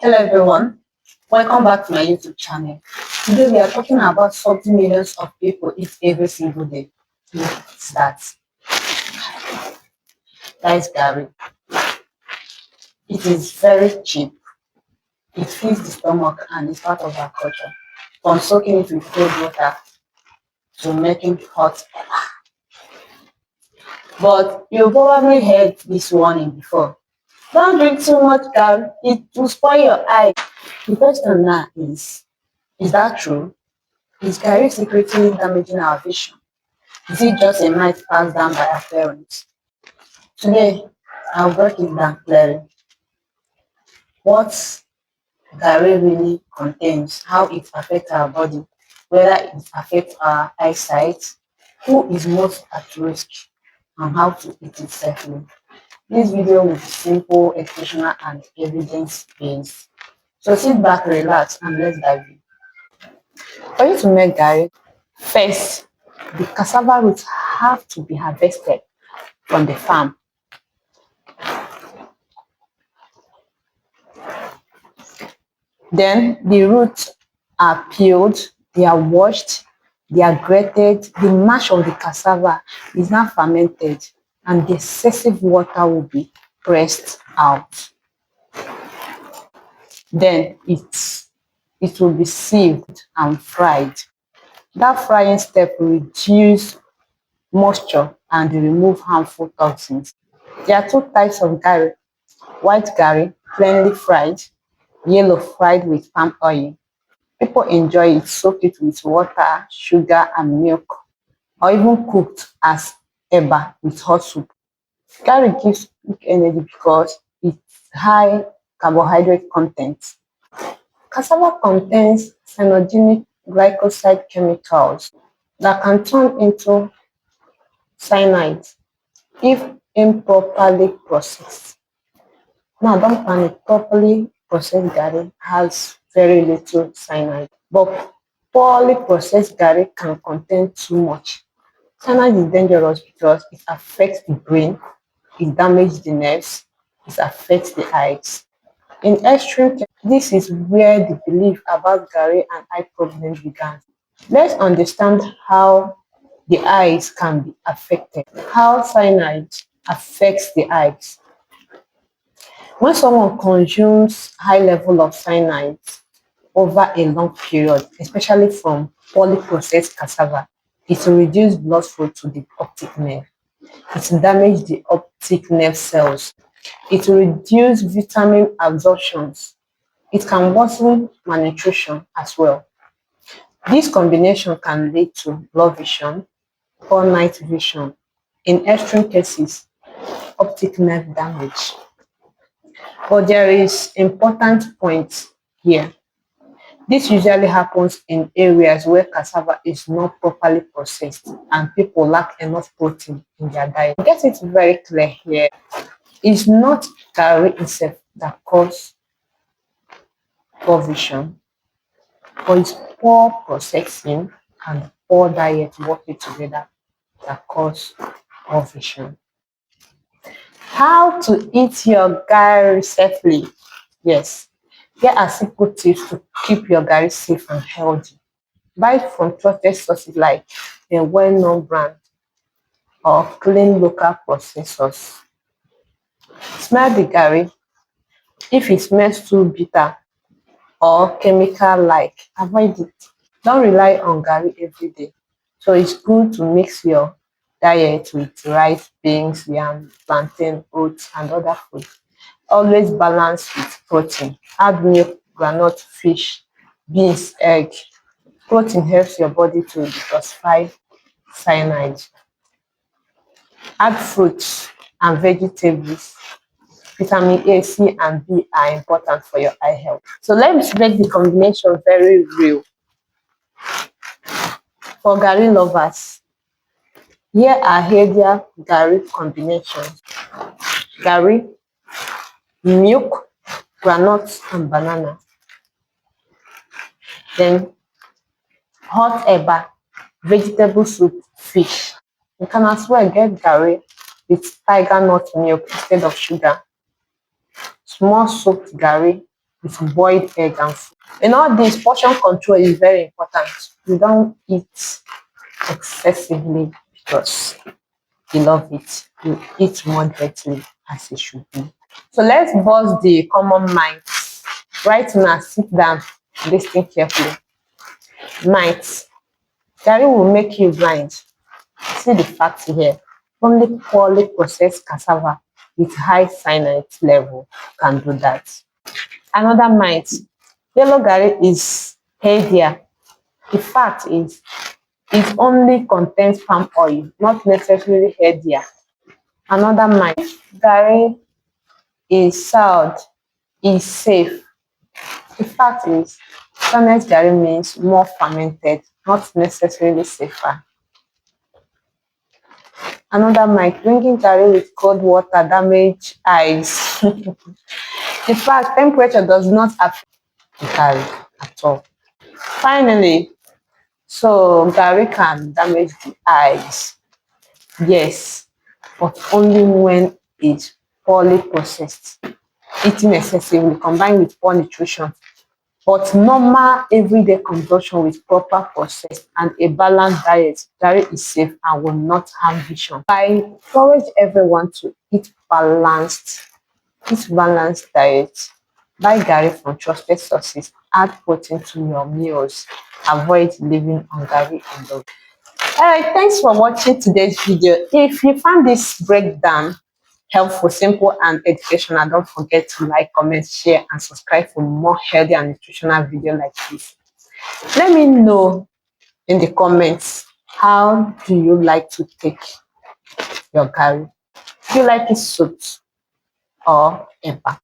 Hello everyone, welcome back to my YouTube channel. Today we are talking about something millions of people eat every single day. It's that is Garri. It is very cheap, it feeds the stomach and is part of our culture. From soaking it with cold water to making hot. But you probably heard this warning before. Don't drink too much Garri, it will spoil your eye. The question now is that true? Is Garri secretly damaging our vision? Is it just a myth passed down by our parents? Today, I'll break it down clearly. What Garri really contains, how it affects our body, whether it affects our eyesight, who is most at risk, and how to eat it safely. This video will be simple, educational, and evidence-based. So sit back, relax, and let's dive in. For you to make Garri, first, the cassava roots have to be harvested from the farm. Then the roots are peeled, they are washed, they are grated, the mash of the cassava is now fermented, and the excessive water will be pressed out. Then it will be sieved and fried. That frying step will reduce moisture and remove harmful toxins. There are two types of Garri: white Garri, plainly fried, yellow fried with palm oil. People enjoy it, soak it with water, sugar, and milk, or even cooked as eba with hot soup. Garri gives quick energy because it's high carbohydrate content. Cassava contains cyanogenic glycoside chemicals that can turn into cyanide if improperly processed. Now, don't panic. Properly processed Garri has very little cyanide, but poorly processed Garri can contain too much. Cyanide is dangerous because it affects the brain, it damages the nerves, it affects the eyes. In extreme cases, this is where the belief about Garri and eye problems began. Let's understand how the eyes can be affected, how cyanide affects the eyes. When someone consumes high level of cyanide over a long period, especially from poorly processed cassava, it will reduce blood flow to the optic nerve. It will damage the optic nerve cells. It will reduce vitamin absorptions. It can worsen malnutrition as well. This combination can lead to low vision, poor night vision, in extreme cases, optic nerve damage. But there is important point here. This usually happens in areas where cassava is not properly processed and people lack enough protein in their diet. Get it very clear here. It's not Garri itself that causes poor vision, but it's poor processing and poor diet working together that cause poor vision. How to eat your Garri safely? Yes, here are simple tips to keep your Garri safe and healthy. Buy it from trusted sources like a well-known brand or clean local processors. Smell the Garri. If it smells too bitter or chemical-like, avoid it. Don't rely on Garri every day. So it's good to mix your diet with rice, beans, yam, plantain, oats, and other food. Always balance with protein. Add milk, groundnut, fish, beans, egg. Protein helps your body to detoxify cyanide. Add fruits and vegetables. Vitamin A, C, and B are important for your eye health. So let's make the combination very real. For Garri lovers, here are healthier Garri combinations. Garri, milk, groundnuts, and banana. Then hot eba, vegetable soup, fish. You can as well get Garri with tiger nut milk instead of sugar. Small soaked Garri with boiled egg and food. In all this, portion control is very important. You don't eat excessively because you love it. You eat moderately as it should be. So let's bust the common myths. Right now, sit down, listen carefully. Myths. Garri will make you blind. See the fact here. Only poorly processed cassava with high cyanide level can do that. Another myth. Yellow garri is healthier. The fact is, it only contains palm oil, not necessarily healthier. Another myth. Garri is sound, is safe. The fact is, fermented garri means more fermented, not necessarily safer. Another myth, drinking garri with cold water damage eyes. In fact, temperature does not affect garri at all. Finally, so garri can damage the eyes. Yes, but only when it's poorly processed. Eating excessively combined with poor nutrition. But normal everyday consumption with proper process and a balanced diet, garri is safe and will not harm vision. I encourage everyone to eat balanced diet. Buy garri from trusted sources. Add protein to your meals. Avoid living on garri alone. Alright, thanks for watching today's video. If you found this breakdown helpful, simple, and educational, don't forget to like, comment, share, and subscribe for more healthy and nutritional videos like this. Let me know in the comments, how do you like to take your garri? Do you like it soaked or eba?